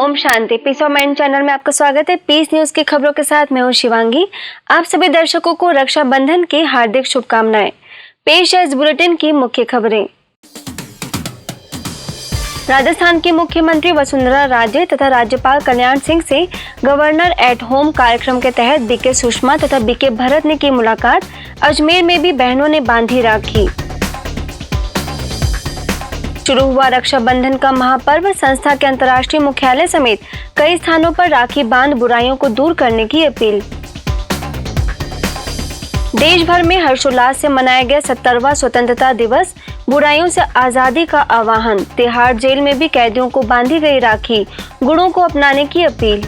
ओम शांति। Peace of mind channel में आपका स्वागत है। पीस न्यूज की खबरों के साथ मैं हूं शिवांगी। आप सभी दर्शकों को रक्षाबंधन की हार्दिक शुभकामनाएं। पेश है इस बुलेटिन की मुख्य खबरें। राजस्थान की मुख्यमंत्री वसुंधरा राजे तथा राज्यपाल कल्याण सिंह से गवर्नर एट होम कार्यक्रम के तहत बीके सुषमा तथा बीके भरत ने की मुलाकात। अजमेर में भी बहनों ने बांधी राखी। शुरू हुआ रक्षाबंधन का महापर्व। संस्था के अंतर्राष्ट्रीय मुख्यालय समेत कई स्थानों पर राखी बांध बुराइयों को दूर करने की अपील। देश भर में हर्षोल्लास से मनाया गया 70वां स्वतंत्रता दिवस। बुराइयों से आजादी का आह्वान। तिहाड़ जेल में भी कैदियों को बांधी गई राखी। गुणों को अपनाने की अपील।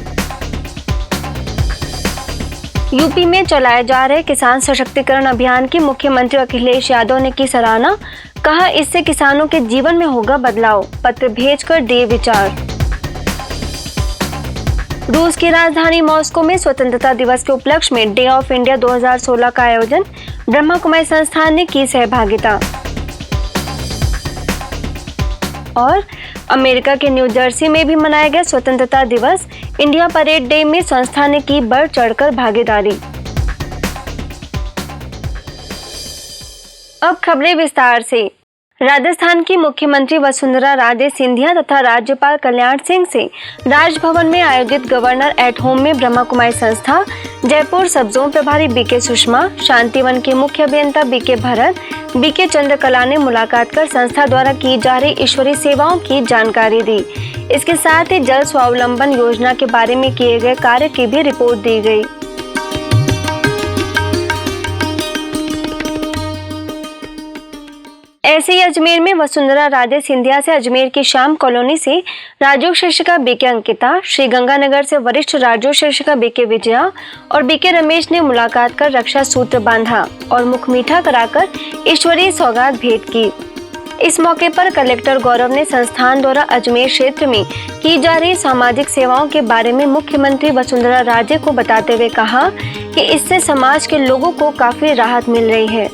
यूपी में चलाए जा रहे किसान सशक्तिकरण अभियान की मुख्यमंत्री अखिलेश यादव ने की सराहना। कहा, इससे किसानों के जीवन में होगा बदलाव। पत्र भेजकर दिए विचार। रूस की राजधानी मॉस्को में स्वतंत्रता दिवस के उपलक्ष्य में डे ऑफ इंडिया 2016 का आयोजन। ब्रह्मा कुमारी संस्थान ने की सहभागिता। और अमेरिका के न्यू जर्सी में भी मनाया गया स्वतंत्रता दिवस। इंडिया परेड डे में संस्था ने की बढ़ चढ़कर भागीदारी। अब खबरें विस्तार से। राजस्थान की मुख्यमंत्री वसुंधरा राजे सिंधिया तथा राज्यपाल कल्याण सिंह से राजभवन में आयोजित गवर्नर एट होम में ब्रह्मा कुमारी संस्था, जयपुर सब जोन प्रभारी बीके सुषमा, शांतिवन के मुख्य अभियंता बीके भरत, बीके चंद्रकला ने मुलाकात कर संस्था द्वारा की जा रही ईश्वरीय सेवाओं की जानकारी दी। इसके साथ ही जल स्वावलंबन योजना के बारे में किए गए कार्य की भी रिपोर्ट दी गई। ऐसे ही अजमेर में वसुंधरा राजे सिंधिया से अजमेर की श्याम कॉलोनी से राजयोग शिक्षिका बीके अंकिता, श्री गंगानगर से वरिष्ठ राजयोग शिक्षिका बीके विजया और बीके रमेश ने मुलाकात कर रक्षा सूत्र बांधा और मुख मीठा कराकर ईश्वरीय सौगात भेंट की। इस मौके पर कलेक्टर गौरव ने संस्थान द्वारा अजमेर क्षेत्र में की जा रही सामाजिक सेवाओं के बारे में मुख्यमंत्री वसुंधरा राजे को बताते हुए कहा कि इससे समाज के लोगों को काफी राहत मिल रही है।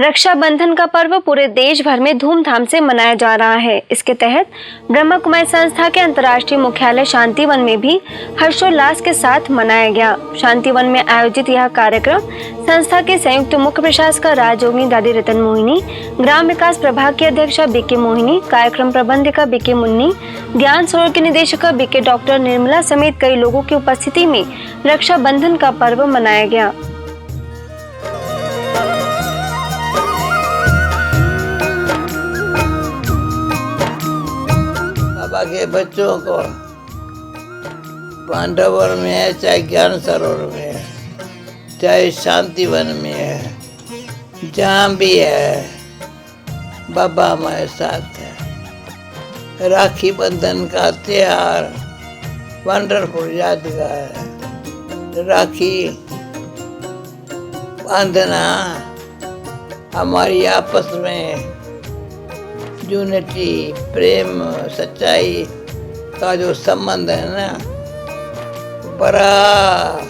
रक्षाबंधन का पर्व पूरे देश भर में धूमधाम से मनाया जा रहा है। इसके तहत ब्रह्मा कुमारी संस्था के अंतर्राष्ट्रीय मुख्यालय शांतिवन में भी हर्षोल्लास के साथ मनाया गया। शांतिवन में आयोजित यह कार्यक्रम संस्था के संयुक्त मुख्य प्रशासक राजयोगिनी दादी रतन मोहिनी, ग्राम विकास प्रभाग की अध्यक्षा बीके मोहिनी, कार्यक्रम प्रबंधिका बीके मुन्नी, ज्ञान सरोवर की निदेशक बीके डॉक्टर निर्मला समेत कई लोगों की उपस्थिति में रक्षाबंधन का पर्व मनाया गया। के बच्चों को पांडवर में है, चाहे ज्ञान सरोवर में है, चाहे शांतिवन में है, जहाँ भी है बाबा हमारे साथ है। राखी बंधन का त्योहार वंडरफुल यादगार है। राखी बांधना हमारी आपस में यूनिटी, प्रेम, सच्चाई का जो संबंध है ना, बड़ा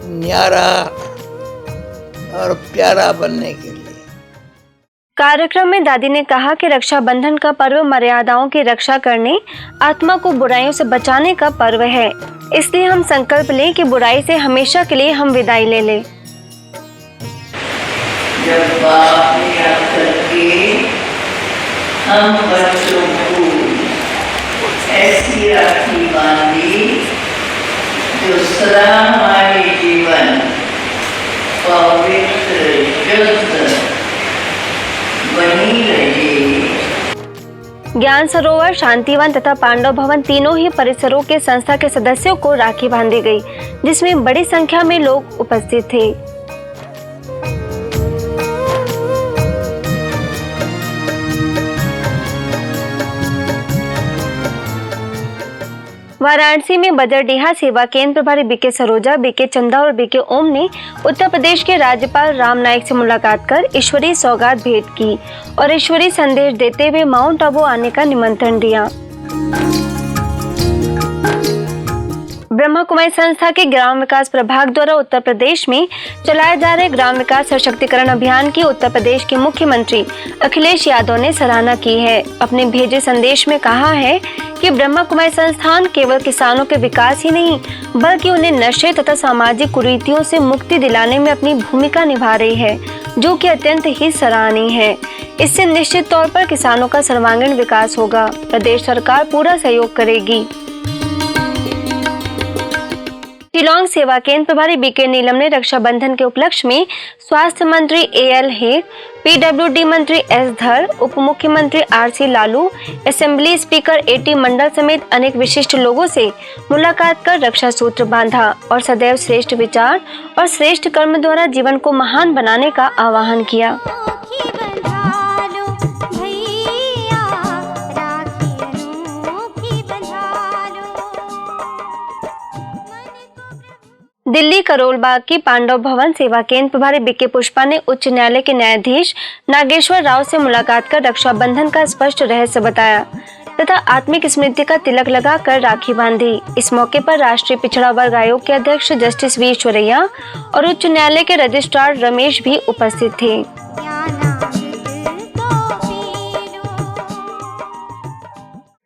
न्यारा और प्यारा बनने के लिए। कार्यक्रम में दादी ने कहा कि रक्षाबंधन का पर्व मर्यादाओं की रक्षा करने, आत्मा को बुराइयों से बचाने का पर्व है। इसलिए हम संकल्प लें कि बुराई से हमेशा के लिए हम विदाई ले लें। जब बाप ने आकर के हम बच्चों को ऐसी राखी बांधी जो सदा हमारे जीवन पवित्र शुद्ध बनी रहे। ज्ञान सरोवर, शांतिवन तथा पांडव भवन तीनों ही परिसरों के संस्था के सदस्यों को राखी बांधी गई, जिसमें बड़ी संख्या में लोग उपस्थित थे। वाराणसी में बदरडीहा सेवा केंद्र प्रभारी बीके सरोजा, बीके चंदा और बीके ओम ने उत्तर प्रदेश के राज्यपाल राम नाईक से मुलाकात कर ईश्वरीय सौगात भेंट की और ईश्वरीय संदेश देते हुए माउंट आबू आने का निमंत्रण दिया। ब्रह्मा कुमारी संस्था के ग्राम विकास प्रभाग द्वारा उत्तर प्रदेश में चलाए जा रहे ग्राम विकास सशक्तिकरण अभियान की उत्तर प्रदेश के मुख्यमंत्री अखिलेश यादव ने सराहना की है। अपने भेजे संदेश में कहा है कि ब्रह्मा कुमारी संस्थान केवल किसानों के विकास ही नहीं बल्कि उन्हें नशे तथा सामाजिक कुरीतियों से मुक्ति दिलाने में अपनी भूमिका निभा रही है, जो कि अत्यंत ही सराहनीय है। इससे निश्चित तौर पर किसानों का सर्वांगीण विकास होगा। प्रदेश सरकार पूरा सहयोग करेगी। शिलांग सेवा केंद्र प्रभारी बीके नीलम ने रक्षाबंधन के उपलक्ष्य में स्वास्थ्य मंत्री एएल हेग, पीडब्ल्यूडी मंत्री एस धर, उप मुख्यमंत्री R C Lalu, assembly speaker A T Mondal समेत अनेक विशिष्ट लोगों से मुलाकात कर रक्षा सूत्र बांधा और सदैव श्रेष्ठ विचार और श्रेष्ठ कर्म द्वारा जीवन को महान बनाने का आह्वान किया। दिल्ली करोल बाग की पांडव भवन सेवा केंद्र प्रभारी बीके पुष्पा ने उच्च न्यायालय के न्यायाधीश नागेश्वर राव से मुलाकात कर रक्षाबंधन का स्पष्ट रहस्य बताया तथा आत्मिक स्मृति का तिलक लगाकर राखी बांधी। इस मौके पर राष्ट्रीय पिछड़ा वर्ग आयोग के अध्यक्ष जस्टिस वी ईश्वरैया और उच्च न्यायालय के रजिस्ट्रार रमेश भी उपस्थित थे।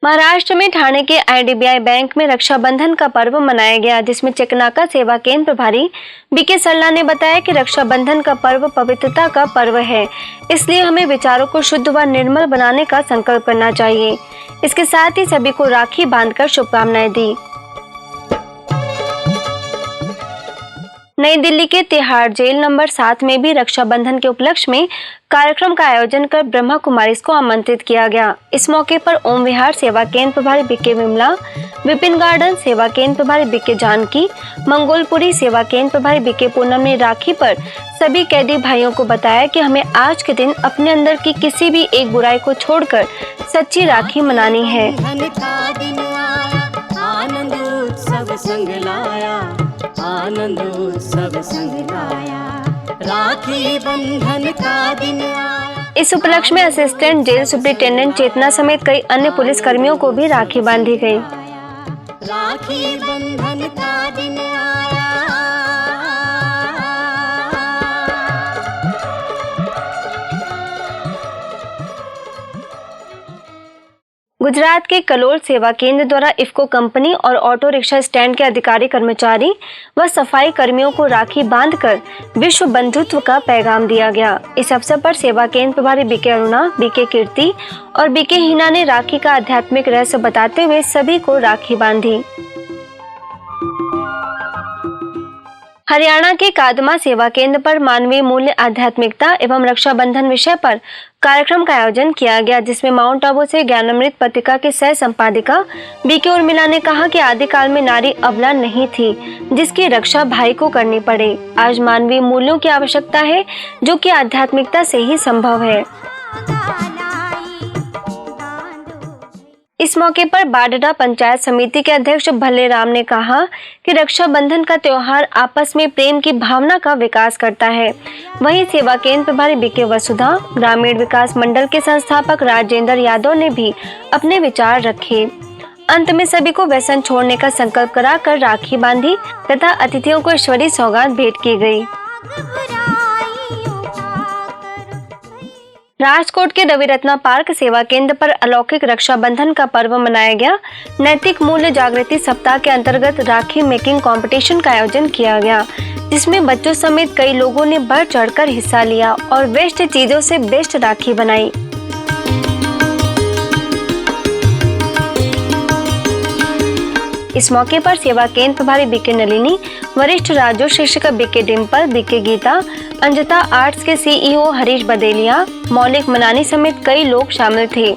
महाराष्ट्र में ठाणे के आईडीबीआई बैंक में रक्षाबंधन का पर्व मनाया गया, जिसमें चेकनाका सेवा केंद्र प्रभारी बीके सल्ला ने बताया कि रक्षाबंधन का पर्व पवित्रता का पर्व है, इसलिए हमें विचारों को शुद्ध व निर्मल बनाने का संकल्प करना चाहिए। इसके साथ ही सभी को राखी बांधकर शुभकामनाएं दी। नई दिल्ली के तिहाड़ जेल नंबर 7 में भी रक्षाबंधन के उपलक्ष्य में कार्यक्रम का आयोजन कर ब्रह्मा कुमारीज को आमंत्रित किया गया। इस मौके पर ओम विहार सेवा केंद्र प्रभारी बीके विमला, विपिन गार्डन सेवा केंद्र प्रभारी बीके जानकी, मंगोलपुरी सेवा केंद्र प्रभारी बीके पूनम ने राखी पर सभी कैदी भाइयों को बताया कि हमें आज के दिन अपने अंदर की किसी भी एक बुराई को छोड़कर सच्ची राखी मनानी है। आनंद उत्सव संग लाया, राखी बंधन का दिन आया। इस उपलक्ष्य में असिस्टेंट जेल सुपरिटेंडेंट चेतना समेत कई अन्य पुलिस कर्मियों को भी राखी बांधी गई। राखी बंधन का दिन आया। गुजरात के कलोल सेवा केंद्र द्वारा इफ्को कंपनी और ऑटो रिक्शा स्टैंड के अधिकारी कर्मचारी व सफाई कर्मियों को राखी बांधकर विश्व बंधुत्व का पैगाम दिया गया। इस अवसर पर सेवा केंद्र प्रभारी बीके अरुणा, बीके कीर्ति और बीके हीना ने राखी का आध्यात्मिक रहस्य बताते हुए सभी को राखी बांधी। हरियाणा के कादमा सेवा केंद्र पर मानवीय मूल्य, आध्यात्मिकता एवं रक्षाबंधन विषय पर कार्यक्रम का आयोजन किया गया, जिसमें माउंट आबू से ज्ञानामृत पत्रिका की सह संपादिका बीके उर्मिला ने कहा कि आदिकाल में नारी अबला नहीं थी, जिसकी रक्षा भाई को करनी पड़े। आज मानवीय मूल्यों की आवश्यकता है, जो कि आध्यात्मिकता से ही संभव है। इस मौके पर बाडडा पंचायत समिति के अध्यक्ष भल्ले राम ने कहा कि रक्षाबंधन का त्योहार आपस में प्रेम की भावना का विकास करता है। वहीं सेवा केंद्र प्रभारी बीके वसुधा, ग्रामीण विकास मंडल के संस्थापक राजेंद्र यादव ने भी अपने विचार रखे। अंत में सभी को व्यसन छोड़ने का संकल्प कराकर राखी बांधी तथा अतिथियों को ईश्वरीय सौगात भेंट की गई। राजकोट के रविरत्ना पार्क सेवा केंद्र पर अलौकिक रक्षाबंधन का पर्व मनाया गया। नैतिक मूल्य जागृति सप्ताह के अंतर्गत राखी मेकिंग कंपटीशन का आयोजन किया गया, जिसमें बच्चों समेत कई लोगों ने बढ़ चढ़कर हिस्सा लिया और वेस्ट चीजों से बेस्ट राखी बनाई। इस मौके पर सेवा केंद्र प्रभारी बीके नलिनी, वरिष्ठ राज्य शिक्षिका बीके डिम्पल, बीके गीता, अंजता आर्ट्स के सीईओ हरीश बदेलिया, मौलिक मनानी समेत कई लोग शामिल थे।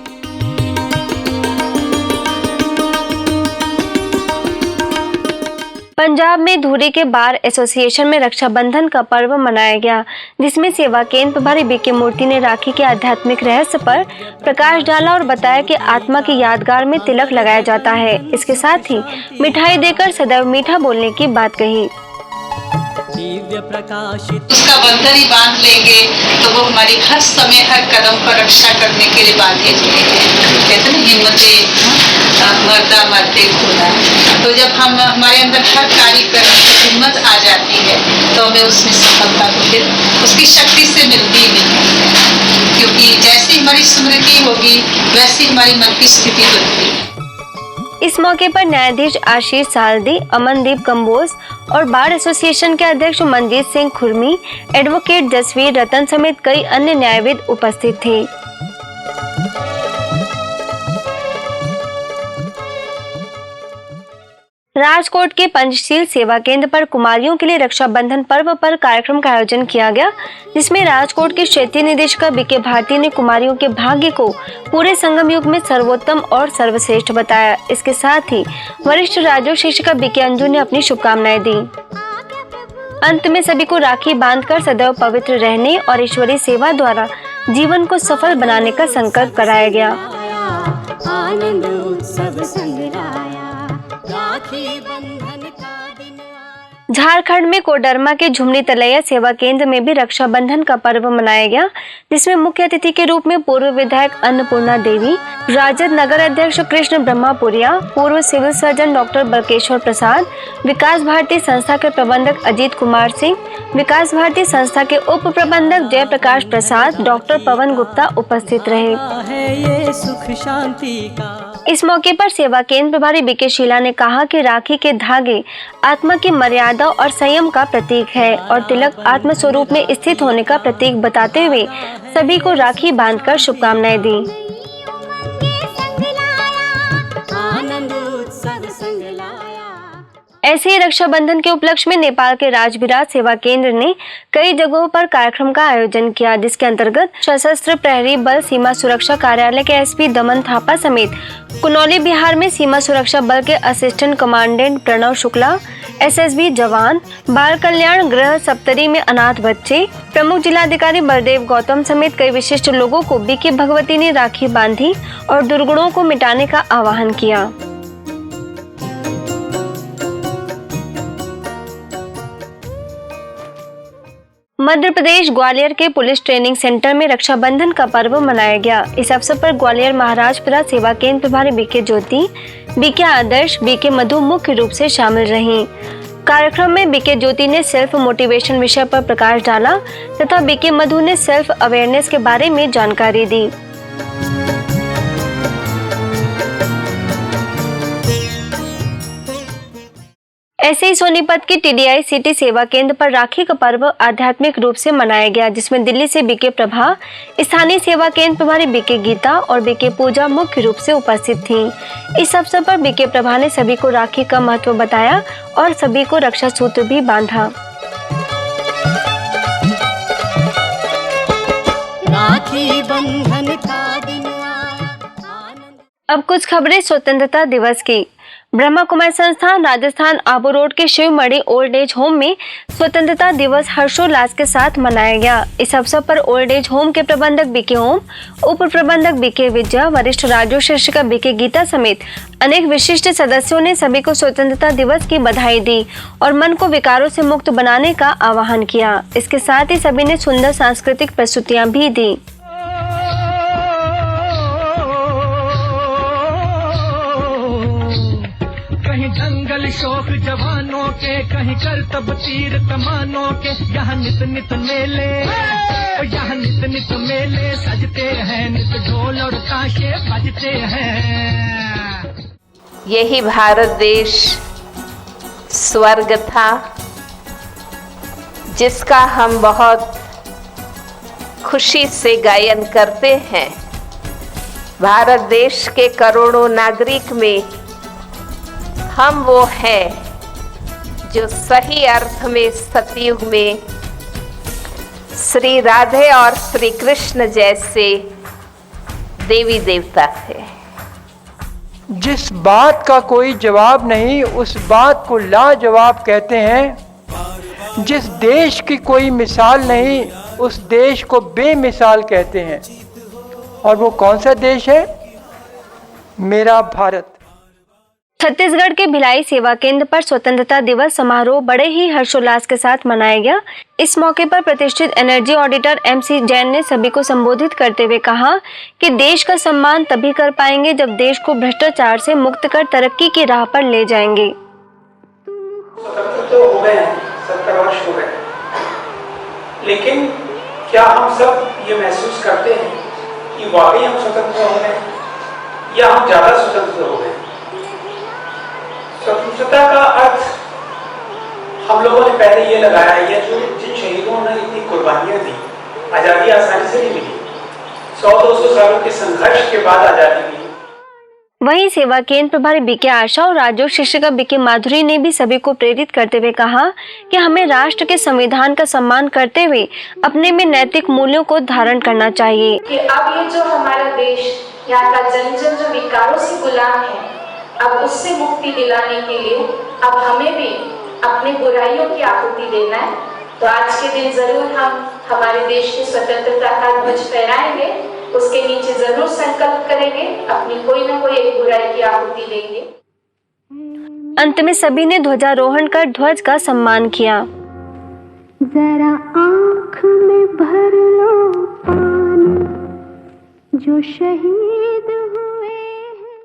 पंजाब में धुरी के बार एसोसिएशन में रक्षाबंधन का पर्व मनाया गया, जिसमें सेवा केंद्र प्रभारी बीके मूर्ति ने राखी के आध्यात्मिक रहस्य पर प्रकाश डाला और बताया कि आत्मा की यादगार में तिलक लगाया जाता है। इसके साथ ही मिठाई देकर सदैव मीठा बोलने की बात कही। दिव्य प्रकाशित उसका बंधन ही बांध लेंगे तो वो हमारी हर समय हर कदम पर रक्षा करने के लिए बांधे हुए हैं। कहते हैं हिम्मते मरदा मरते खुदा। तो जब हमारे अंदर हर कार्य करने की हिम्मत आ जाती है तो हमें उसमें सफलता तो फिर उसकी शक्ति से मिलती ही मिलती है, क्योंकि जैसी हमारी स्मृति होगी वैसी हमारी मन की स्थिति बनती है। इस मौके पर न्यायाधीश आशीष सालदी, अमनदीप कंबोज और बार एसोसिएशन के अध्यक्ष मनजीत सिंह खुरमी, एडवोकेट जसवीर रतन समेत कई अन्य न्यायविद उपस्थित थे। राजकोट के पंचशील सेवा केंद्र पर कुमारियों के लिए रक्षाबंधन पर्व पर कार्यक्रम का आयोजन किया गया, जिसमें राजकोट की क्षेत्रीय निदेशिका बीके भारती ने कुमारियों के भाग्य को पूरे संगम युग में सर्वोत्तम और सर्वश्रेष्ठ बताया। इसके साथ ही वरिष्ठ राजयोग शिक्षिका बीके अंजू ने अपनी शुभकामनाएं दी। अंत में सभी को राखी बांधकर सदैव पवित्र रहने और ईश्वरीय सेवा द्वारा जीवन को सफल बनाने का संकल्प कराया गया। आनंद उत्सव संग लाया, राखी बंधन का दिन आया। झारखंड में कोडरमा के झुमनी तलैया सेवा केंद्र में भी रक्षाबंधन का पर्व मनाया गया, जिसमें मुख्य अतिथि के रूप में पूर्व विधायक अन्नपूर्णा देवी, राजद नगर अध्यक्ष कृष्ण ब्रह्मापुरिया, पूर्व सिविल सर्जन डॉक्टर बलकेश्वर प्रसाद, विकास भारती संस्था के प्रबंधक अजीत कुमार सिंह, विकास भारती संस्था के उप प्रबंधक जयप्रकाश प्रसाद, डॉक्टर पवन गुप्ता उपस्थित रहे। है ये सुख शांति का। इस मौके पर सेवा केंद्र प्रभारी बीके शीला ने कहा कि राखी के धागे आत्मा की मर्यादा और संयम का प्रतीक है और तिलक आत्म स्वरूप में स्थित होने का प्रतीक बताते हुए सभी को राखी बांधकर शुभकामनाएं दी। आनंद उत्सव संग लाया। ऐसे ही रक्षाबंधन के उपलक्ष्य में नेपाल के राजविराज सेवा केंद्र ने कई जगहों पर कार्यक्रम का आयोजन किया, जिसके अंतर्गत सशस्त्र प्रहरी बल सीमा सुरक्षा कार्यालय के एसपी दमन थापा समेत कुनौली बिहार में सीमा सुरक्षा बल के assistant commandant Pranav Shukla, SSB जवान, बाल कल्याण गृह सप्तरी में अनाथ बच्चे, प्रमुख जिलाधिकारी बलदेव गौतम समेत कई विशिष्ट लोगों को बीके भगवती ने राखी बांधी और दुर्गुणों को मिटाने का आह्वान किया। मध्य प्रदेश ग्वालियर के पुलिस ट्रेनिंग सेंटर में रक्षाबंधन का पर्व मनाया गया। इस अवसर पर ग्वालियर महाराजपुरा सेवा केंद्र प्रभारी बीके ज्योति, बीके आदर्श, बीके मधु मुख्य रूप से शामिल रहीं। कार्यक्रम में बीके ज्योति ने सेल्फ मोटिवेशन विषय पर प्रकाश डाला तथा बीके मधु ने सेल्फ अवेयरनेस के बारे में जानकारी दी। ऐसे ही सोनीपत की टीडीआई सिटी सेवा केंद्र पर राखी का पर्व आध्यात्मिक रूप से मनाया गया, जिसमें दिल्ली से बीके प्रभा, स्थानीय सेवा केंद्र प्रभारी बीके गीता और बीके पूजा मुख्य रूप से उपस्थित थीं। इस अवसर पर बीके प्रभा ने सभी को राखी का महत्व बताया और सभी को रक्षा सूत्र भी बांधा। राखी बंधन का दिन आया, आनंद। अब कुछ खबरें स्वतंत्रता दिवस की। ब्रह्मा कुमारी संस्थान राजस्थान आबू रोड के शिव मणि ओल्ड एज होम में स्वतंत्रता दिवस हर्षोल्लास के साथ मनाया गया। इस अवसर पर ओल्ड एज होम के प्रबंधक बीके ओम, उप प्रबंधक बीके विद्या, वरिष्ठ राजयोग शिक्षिका बीके गीता समेत अनेक विशिष्ट सदस्यों ने सभी को स्वतंत्रता दिवस की बधाई दी और मन को विकारों से मुक्त बनाने का आह्वान किया। इसके साथ ही सभी ने सुंदर सांस्कृतिक प्रस्तुतियां भी दी। जंगल शौक जवानों के, कहीं करतब तीर कमानों के, यहाँ नित नित मेले, यहाँ नित नित मेले सजते हैं, नित ढोल और ताशे बजते हैं। यही भारत देश स्वर्ग था जिसका हम बहुत खुशी से गायन करते हैं। भारत देश के करोड़ों नागरिक में हम वो हैं जो सही अर्थ में सतयुग में श्री राधे और श्री कृष्ण जैसे देवी देवता थे। जिस बात का कोई जवाब नहीं उस बात को लाजवाब कहते हैं। जिस देश की कोई मिसाल नहीं उस देश को बेमिसाल कहते हैं। और वो कौन सा देश है? मेरा भारत। छत्तीसगढ़ के भिलाई सेवा केंद्र पर स्वतंत्रता दिवस समारोह बड़े ही हर्षोल्लास के साथ मनाया गया। इस मौके पर प्रतिष्ठित एनर्जी ऑडिटर MC जैन ने सभी को संबोधित करते हुए कहा कि देश का सम्मान तभी कर पाएंगे जब देश को भ्रष्टाचार से मुक्त कर तरक्की की राह पर ले जाएंगे। स्वतंत्र तो हो गए हैं, 70 वर्ष हो गए, लेकिन क्या हम सब ये महसूस करते हैं कि वाकई हम स्वतंत्र हो गए या हम ज्यादा स्वतंत्र हो गए? स्वतंत्रता का अर्थ हम लोगों ने पहले ये लगाया है, जिन शहीदों ने इतनी कुर्बानियां दी, आजादी आसानी से नहीं मिली, 100-200 सालों के संघर्ष के बाद आजादी मिली। वहीं सेवा केंद्र प्रभारी बीके आशा और राजयोग शिक्षिका बीके माधुरी ने भी सभी को प्रेरित करते हुए कहा कि हमें राष्ट्र के संविधान का सम्मान करते हुए अपने में नैतिक मूल्यों को धारण करना चाहिए। कि अब ये जो हमारा देश, यहाँ का जन जन जो विकारों से गुलाम है, अब उससे मुक्ति दिलाने के लिए अब हमें भी अपनी बुराइयों की आहुति देना है। तो आज के दिन जरूर हम हमारे देश की स्वतंत्रता का ध्वज फहराएंगे, उसके नीचे जरूर संकल्प करेंगे, अपनी कोई ना कोई एक बुराई की आहुति देंगे। अंत में सभी ने ध्वजारोहण कर ध्वज का सम्मान किया। जरा आँख में भर लो पानी, जो शहीद हुए।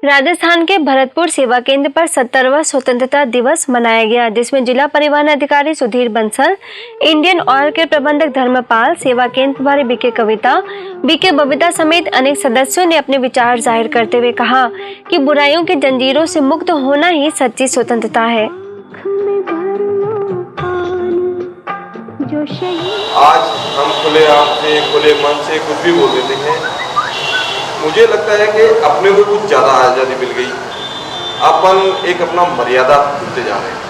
राजस्थान के भरतपुर सेवा केंद्र पर 70वां स्वतंत्रता दिवस मनाया गया, जिसमें जिला परिवहन अधिकारी सुधीर बंसल, इंडियन ऑयल के प्रबंधक धर्मपाल, सेवा केंद्र प्रभारी बीके कविता, बीके बबीता समेत अनेक सदस्यों ने अपने विचार जाहिर करते हुए कहा कि बुराइयों की जंजीरों से मुक्त होना ही सच्ची स्वतंत्रता है। आज हम खुले आप से, खुले मन से कुछ भी बोल देते हैं। मुझे लगता है कि अपने को कुछ ज़्यादा आज़ादी मिल गई, अपन एक अपना मर्यादा भूलते जा रहे हैं।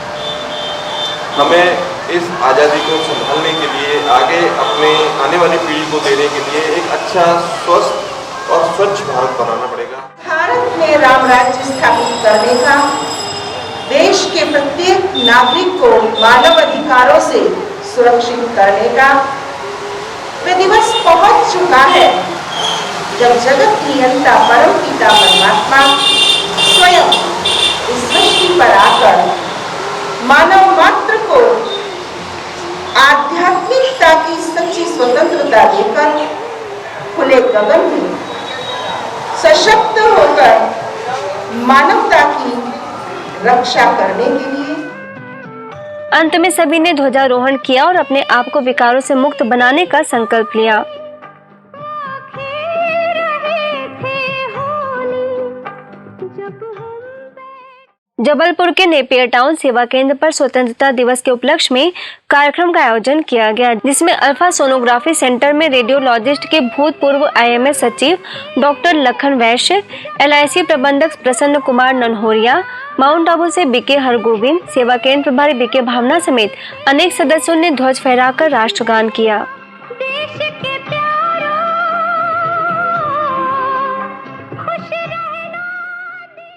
हमें इस आज़ादी को संभालने के लिए, आगे अपने आने वाली पीढ़ी को देने के लिए एक अच्छा, स्वस्थ और स्वच्छ भारत बनाना पड़ेगा। भारत में राम राज्य स्थापित करने का, देश के प्रत्येक नागरिक को मानव अधिकारों से सुरक्षित करने का वह दिवस पहुंच चुका है, जब जगत नियंता परम पिता परमात्मा स्वयं इस सृष्टि पर आकर मानव मात्र को आध्यात्मिकता की सच्ची स्वतंत्रता देकर खुले गगन में सशक्त होकर मानवता की रक्षा करने के लिए। अंत में सभी ने ध्वजारोहण किया और अपने आप को विकारों से मुक्त बनाने का संकल्प लिया। जबलपुर के नेपियर टाउन सेवा केंद्र पर स्वतंत्रता दिवस के उपलक्ष्य में कार्यक्रम का आयोजन किया गया, जिसमें अल्फा सोनोग्राफी सेंटर में रेडियोलॉजिस्ट के भूतपूर्व IMS सचिव डॉक्टर लखन वैश्य, LIC प्रबंधक प्रसन्न कुमार ननहोरिया, माउंट आबू से बीके हरगोविंद, सेवा केंद्र प्रभारी बीके भावना समेत अनेक सदस्यों ने ध्वज फहराकर राष्ट्रगान किया।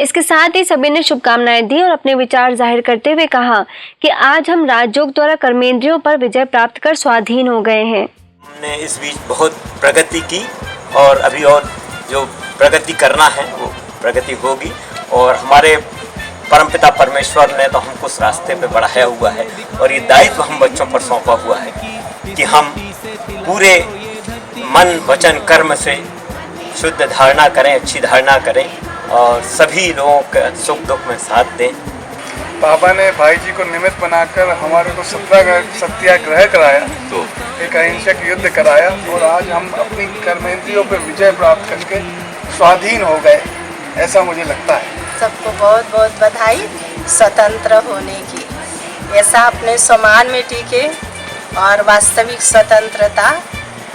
इसके साथ ही सभी ने शुभकामनाएं दी और अपने विचार जाहिर करते हुए कहा कि आज हम राजयोग द्वारा कर्मेंद्रियों पर विजय प्राप्त कर स्वाधीन हो गए हैं। हमने इस बीच बहुत प्रगति की और अभी और जो प्रगति करना है वो प्रगति होगी, और हमारे परमपिता परमेश्वर ने तो हमको उस रास्ते पे बढ़ाया हुआ है, और ये दायित्व हम बच्चों पर सौंपा हुआ है कि हम पूरे मन वचन कर्म से शुद्ध धारणा करें, अच्छी धारणा करें और सभी लोगों का सुख दुख में साथ दें। पापा ने भाई जी को निमित्त बनाकर हमारे को सत्याग्रह कराया, तो एक अहिंसक युद्ध कराया, और आज हम अपनी कर्मेंद्रियों पर विजय प्राप्त करके स्वाधीन हो गए, ऐसा मुझे लगता है। सबको बहुत बहुत बधाई स्वतंत्र होने की। ऐसा अपने सम्मान में टिके और वास्तविक स्वतंत्रता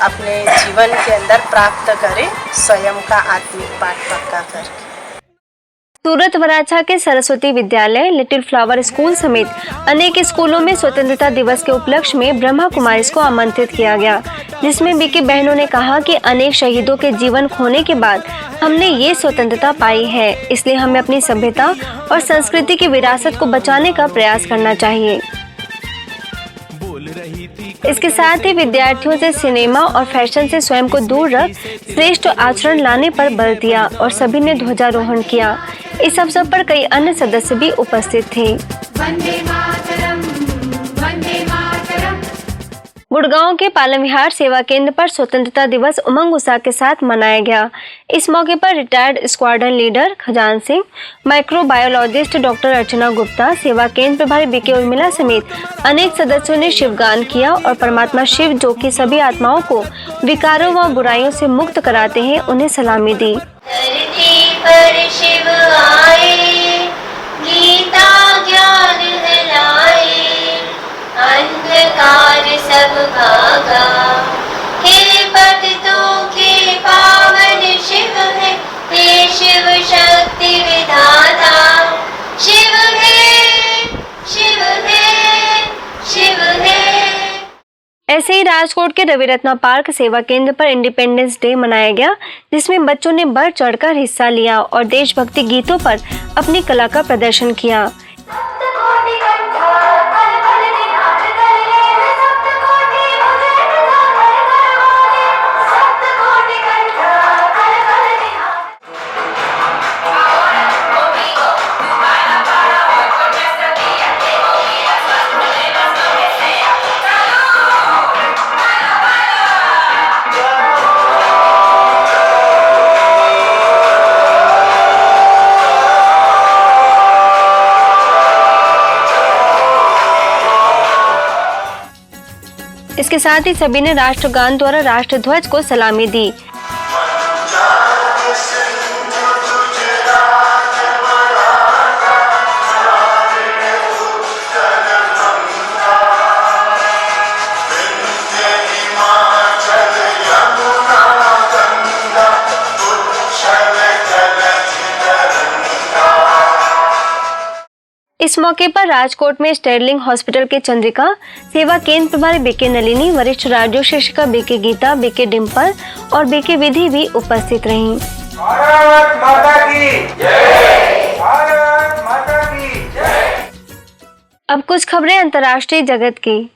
अपने जीवन के अंदर प्राप्त करें, स्वयं का आत्मिक पाठ पक्का करके। सूरत वराछा के सरस्वती विद्यालय, लिटिल फ्लावर स्कूल समेत अनेक स्कूलों में स्वतंत्रता दिवस के उपलक्ष्य में ब्रह्मा कुमारीज को आमंत्रित किया गया, जिसमें बीके बहनों ने कहा कि अनेक शहीदों के जीवन खोने के बाद हमने ये स्वतंत्रता पाई है, इसलिए हमें अपनी सभ्यता और संस्कृति की विरासत को बचाने का प्रयास करना चाहिए। इसके साथ ही विद्यार्थियों से सिनेमा और फैशन से स्वयं को दूर रख श्रेष्ठ आचरण लाने पर बल दिया और सभी ने ध्वजारोहण किया। इस अवसर पर कई अन्य सदस्य भी उपस्थित थे। वंदे मातरम, वंदे मातरम। गुड़गांव के पालम विहार सेवा केंद्र पर स्वतंत्रता दिवस उमंग उत्साह के साथ मनाया गया। इस मौके पर retired squadron leader Khajan Singh, microbiologist doctor Archana Gupta, सेवा केंद्र प्रभारी बीके उर्मिला समेत अनेक सदस्यों ने शिवगान किया और परमात्मा शिव जो कि सभी आत्माओं को विकारों व बुराइयों से मुक्त कराते हैं, उन्हें सलामी दी। धरती पर शिव आए, गीता ज्ञान दिलाए, अंधकार सब भागा, हे पतितों के पावन शिव है, हे शिव शक्ति विधाता, शिव है, शिव है, शिव है। ऐसे ही राजकोट के रविरत्ना पार्क सेवा केंद्र पर इंडिपेंडेंस डे मनाया गया, जिसमें बच्चों ने बढ़ चढ़कर हिस्सा लिया और देशभक्ति गीतों पर अपनी कला का प्रदर्शन किया। इसके साथ ही सभी ने राष्ट्रगान द्वारा राष्ट्रध्वज को सलामी दी। इस मौके पर राजकोट में स्टेरलिंग हॉस्पिटल के चंद्रिका, सेवा केंद्र प्रभारी बीके नलिनी, वरिष्ठ राज्य शिक्षिका बीके गीता, बीके डिम्पल और बीके विधि भी उपस्थित रहीं। भारत माता की जय, भारत माता की जय। अब कुछ खबरें अंतर्राष्ट्रीय जगत की।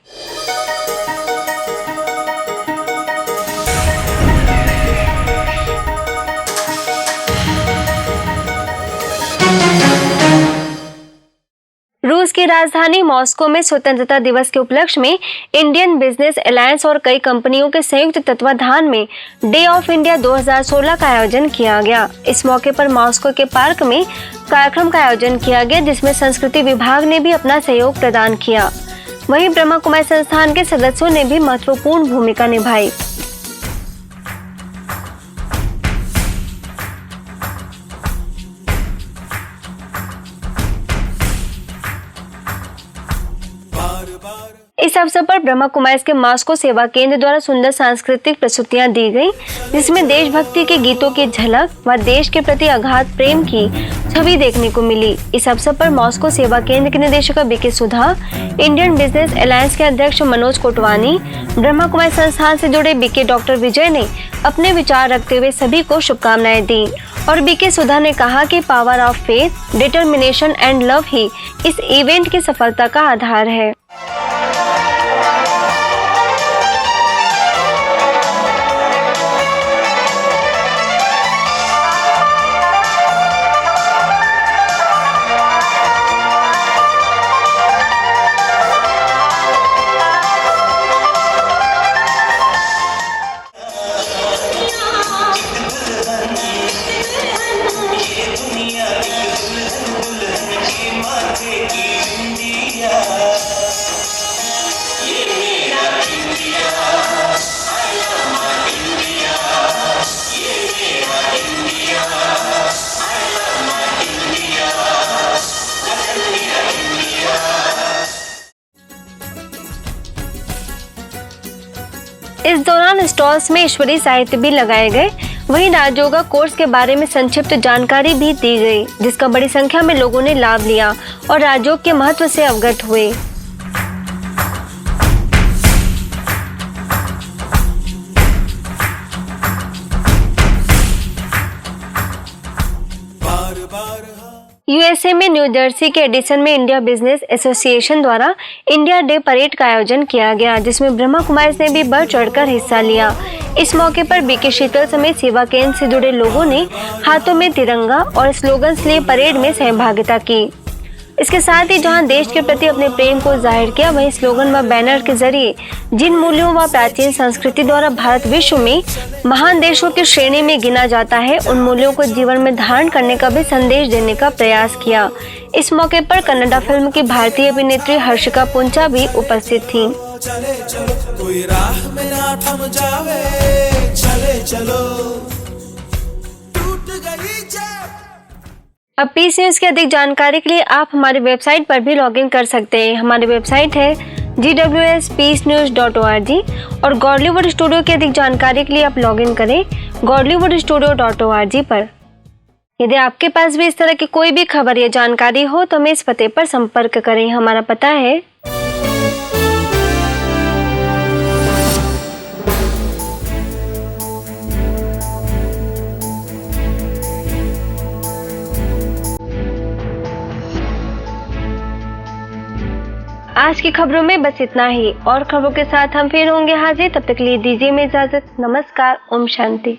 रूस की राजधानी मॉस्को में स्वतंत्रता दिवस के उपलक्ष्य में इंडियन बिजनेस अलायंस और कई कंपनियों के संयुक्त तत्वाधान में डे ऑफ इंडिया 2016 का आयोजन किया गया। इस मौके पर मॉस्को के पार्क में कार्यक्रम का आयोजन किया गया, जिसमें संस्कृति विभाग ने भी अपना सहयोग प्रदान किया। वहीं ब्रह्मा कुमारी संस्थान के सदस्यों ने भी महत्वपूर्ण भूमिका निभाई। इस अवसर पर ब्रह्मा कुमारी के मॉस्को सेवा केंद्र द्वारा सुंदर सांस्कृतिक प्रस्तुतियां दी गई, जिसमें देशभक्ति के गीतों की झलक व देश के प्रति अगाध प्रेम की छवि देखने को मिली। इस अवसर पर मॉस्को सेवा केंद्र के निदेशक बीके सुधा, इंडियन बिजनेस अलायंस के अध्यक्ष मनोज कोटवानी, ब्रह्मा कुमारी संस्थान से जुड़े बीके डॉक्टर विजय ने अपने विचार रखते हुए सभी को शुभकामनाएं दी और बीके सुधा ने कहा कि power of faith, determination and love ही इस इवेंट की सफलता का आधार है। इस दौरान स्टॉल्स में ईश्वरीय साहित्य भी लगाए गए। वहीं राजयोगा कोर्स के बारे में संक्षिप्त जानकारी भी दी गई, जिसका बड़ी संख्या में लोगों ने लाभ लिया और राजयोग के महत्व से अवगत हुए। यूएसए में न्यू जर्सी के एडिसन में इंडिया बिजनेस एसोसिएशन द्वारा इंडिया डे परेड का आयोजन किया गया, जिसमें ब्रह्मा कुमारीज ने भी बढ़ चढ़कर हिस्सा लिया। इस मौके पर बीके शीतल समेत सेवा केंद्र से जुड़े लोगों ने हाथों में तिरंगा और स्लोगन्स लिए परेड में सहभागिता की। इसके साथ ही जहां देश के प्रति अपने प्रेम को जाहिर किया, वहीं स्लोगन व बैनर के जरिए जिन मूल्यों व प्राचीन संस्कृति द्वारा भारत विश्व में महान देशों की श्रेणी में गिना जाता है, उन मूल्यों को जीवन में धारण करने का भी संदेश देने का प्रयास किया। इस मौके पर कन्नड़ा फिल्म की भारतीय अभिनेत्री हर्षिका पुंचा भी उपस्थित थी। कोई राह में ना थम जावे, चले चलो टूट गई। अब पीस न्यूज की अधिक जानकारी के लिए आप हमारी वेबसाइट पर भी लॉगिन कर सकते हैं। हमारी वेबसाइट है gwspeacenews.org और गॉडलीवुड स्टूडियो की अधिक जानकारी के लिए आप लॉगिन करें godlywoodstudio.org पर। यदि आपके पास भी इस तरह की कोई भी खबर या जानकारी हो तो हमें इस पते पर संपर्क करें। हमारा पता है आज की खबरों में बस इतना ही। और खबरों के साथ हम फिर होंगे हाजिर। तब तक के लिए दीजिए में इजाजत। नमस्कार। ओम शांति।